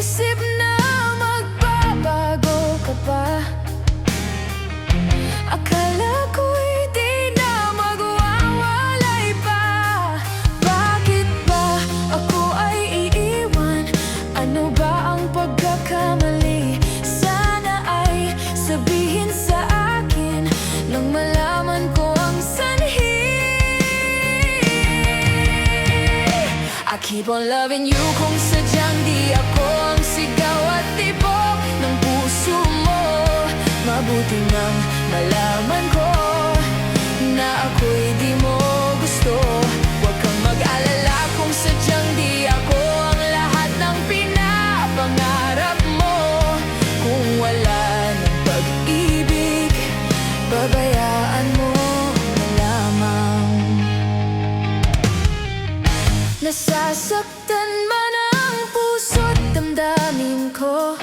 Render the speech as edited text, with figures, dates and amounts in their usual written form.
isip na magbabago ka pa. Akala ko'y di na magwawalay pa. Bakit ba ako ay iiwan? Ano ba ang pagkakamali? Sana ay sabihin sa akin nang malaman ko ang sanhi. I keep on loving you kung sadyang di ako ang sigaw at tibok ng puso mo. Mabuti nang malaman ko na ako'y di mo gusto. Huwag kang mag-alala kung sadyang di ako ang lahat ng pinapangarap mo. Kung wala ng pag-ibig, babayaan mo na lamang. Nasasaktan man ang puso't damdamin ko,